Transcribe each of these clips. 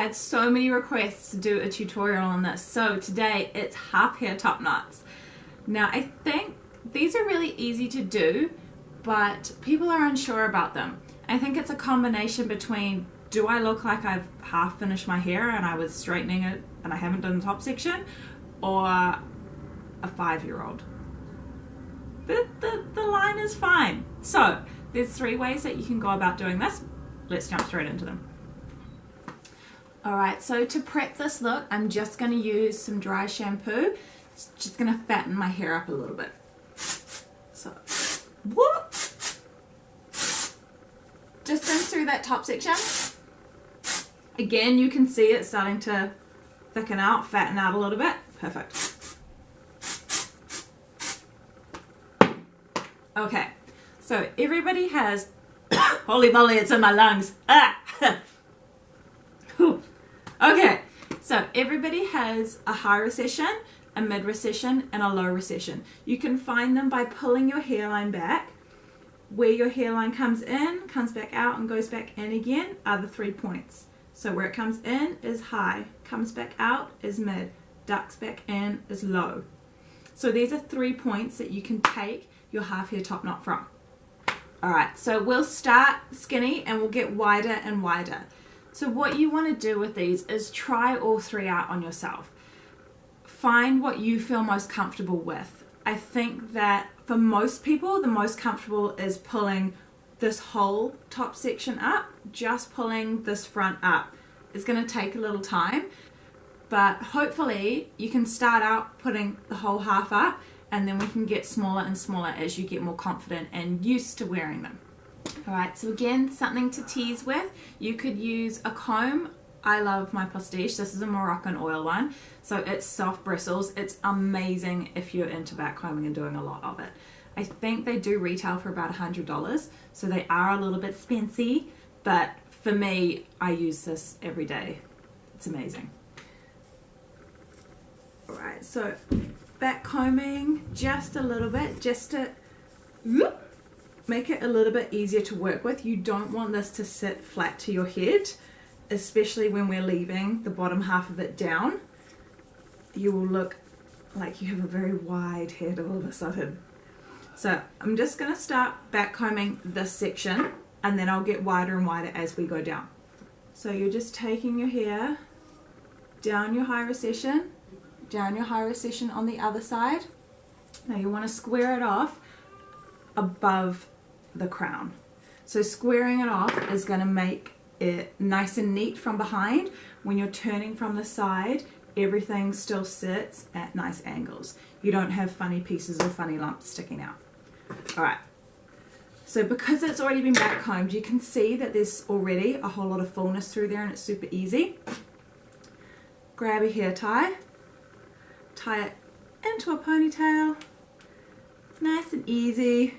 had so many requests to do a tutorial on this, so today it's half hair top knots. Now I think these are really easy to do, but people are unsure about them. I think it's a combination between, do I look like I've half finished my hair and I was straightening it and I haven't done the top section, or a 5-year-old. The line is fine. So there's 3 ways that you can go about doing this. Let's jump straight into them. Alright, so to prep this look, I'm just going to use some dry shampoo. It's just going to fatten my hair up a little bit. So, whoop! Just in through that top section. Again, you can see it starting to thicken out, fatten out a little bit. Perfect. Okay, so everybody has, holy moly, it's in my lungs. Ah! Okay, so everybody has a high recession, a mid recession, and a low recession. You can find them by pulling your hairline back. Where your hairline comes in, comes back out, and goes back in again are the 3 points. So where it comes in is high, comes back out is mid, ducks back in is low. So these are 3 points that you can take your half hair top knot from. Alright, so we'll start skinny and we'll get wider and wider. So what you want to do with these is try all 3 out on yourself. Find what you feel most comfortable with. I think that for most people, the most comfortable is pulling this whole top section up. Just pulling this front up. It's going to take a little time, but hopefully you can start out putting the whole half up, and then we can get smaller and smaller as you get more confident and used to wearing them. Alright, so again, something to tease with. You could use a comb. I love my Postiche. This is a Moroccan oil one. So it's soft bristles. It's amazing if you're into back combing and doing a lot of it. I think they do retail for about $100, so they are a little bit spency, but for me, I use this every day. It's amazing. Alright, so back combing just a little bit, just to make it a little bit easier to work with. You don't want this to sit flat to your head, especially when we're leaving the bottom half of it down. You will look like you have a very wide head all of a sudden. So I'm just going to start back combing this section, and then I'll get wider and wider as we go down. So you're just taking your hair down your high recession, down your high recession on the other side. Now you want to square it off above the crown. So squaring it off is going to make it nice and neat from behind. When you're turning from the side, everything still sits at nice angles. You don't have funny pieces or funny lumps sticking out. Alright, so because it's already been back combed, you can see that there's already a whole lot of fullness through there and it's super easy. Grab a hair tie, tie it into a ponytail, nice and easy.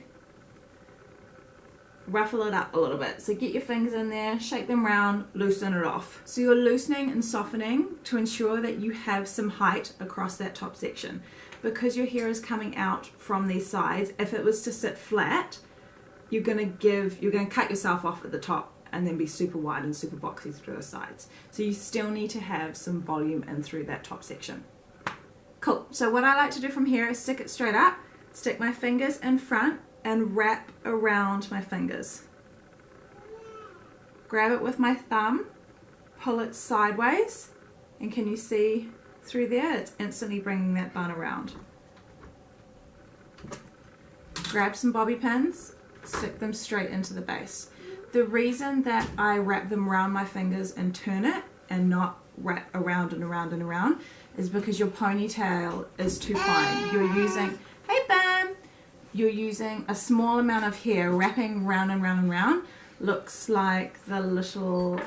Ruffle it up a little bit. So get your fingers in there, shake them round, loosen it off. So you're loosening and softening to ensure that you have some height across that top section. Because your hair is coming out from these sides, if it was to sit flat, you're going to cut yourself off at the top and then be super wide and super boxy through the sides. So you still need to have some volume in through that top section. Cool. So what I like to do from here is stick it straight up, stick my fingers in front, and wrap around my fingers. Grab it with my thumb, pull it sideways, and can you see through there? It's instantly bringing that bun around. Grab some bobby pins, stick them straight into the base. The reason that I wrap them around my fingers and turn it and not wrap around and around and around is because your ponytail is too fine. You're using, hey Bam! You're using a small amount of hair wrapping round and round and round. Looks like the little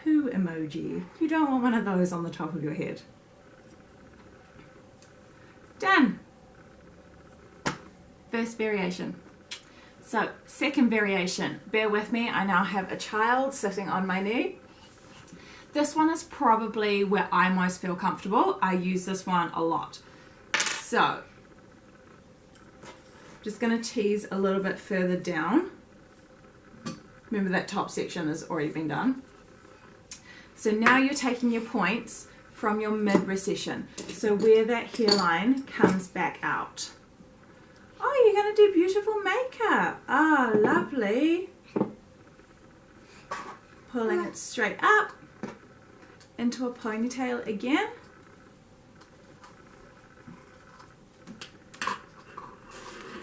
poo emoji. You don't want one of those on the top of your head. Done. First variation. So second variation. Bear with me, I now have a child sitting on my knee. This one is probably where I most feel comfortable. I use this one a lot. So just going to tease a little bit further down. Remember that top section has already been done. So now you're taking your points from your mid-recession. So where that hairline comes back out. Oh, you're going to do beautiful makeup. Oh, lovely. Pulling it straight up into a ponytail again.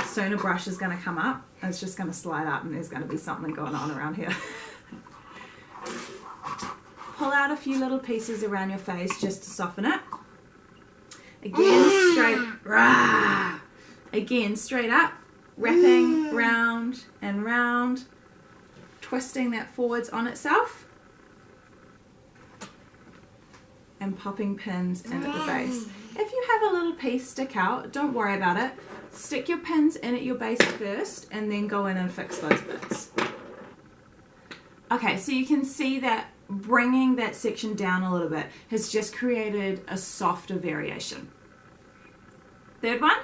Soon a brush is going to come up and it's just going to slide up and there's going to be something going on around here. Pull out a few little pieces around your face just to soften it. Again, straight, again, straight up, wrapping round and round, twisting that forwards on itself, and popping pins in at the base. If you have a little piece stick out, don't worry about it. Stick your pins in at your base first and then go in and fix those bits. Okay, so you can see that bringing that section down a little bit has just created a softer variation. Third one.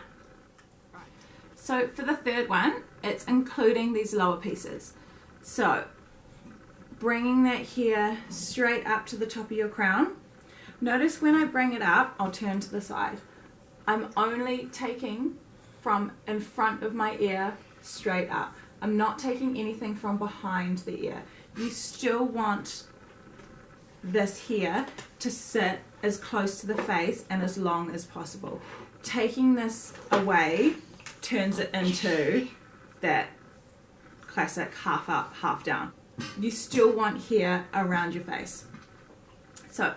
So for the third one, it's including these lower pieces. So bringing that hair straight up to the top of your crown. Notice when I bring it up, I'll turn to the side. I'm only taking from in front of my ear straight up. I'm not taking anything from behind the ear. You still want this here to sit as close to the face and as long as possible. Taking this away turns it into that classic half up, half down. You still want hair around your face. So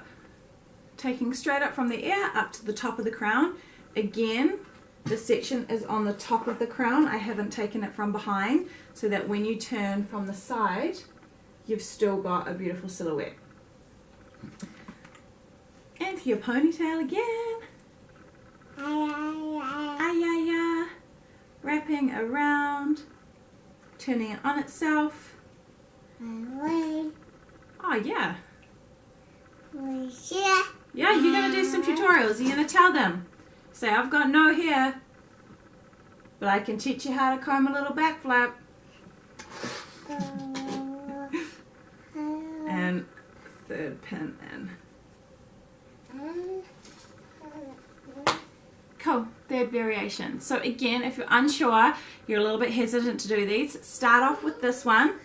taking straight up from the ear up to the top of the crown. Again, the section is on the top of the crown. I haven't taken it from behind so that when you turn from the side, you've still got a beautiful silhouette. And your ponytail again. Ayaya. Wrapping around, turning it on itself. Oh yeah. Yeah, you're going to do some tutorials. You're going to tell them. Say, I've got no hair, but I can teach you how to comb a little back flap. And third pin in. Cool, third variation. So again, if you're unsure, you're a little bit hesitant to do these, start off with this one.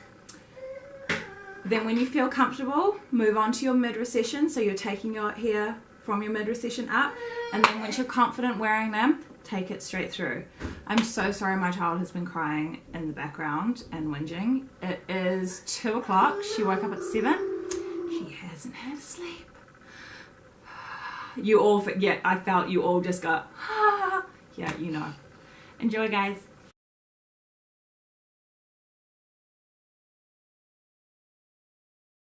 Then when you feel comfortable, move on to your mid-recession. So you're taking your hair from your mid-recession up. And then once you're confident wearing them, take it straight through. I'm so sorry my child has been crying in the background and whinging. It is 2 o'clock. She woke up at 7. She hasn't had sleep. You all, yeah, I felt you all just go, ah. Yeah, you know. Enjoy, guys.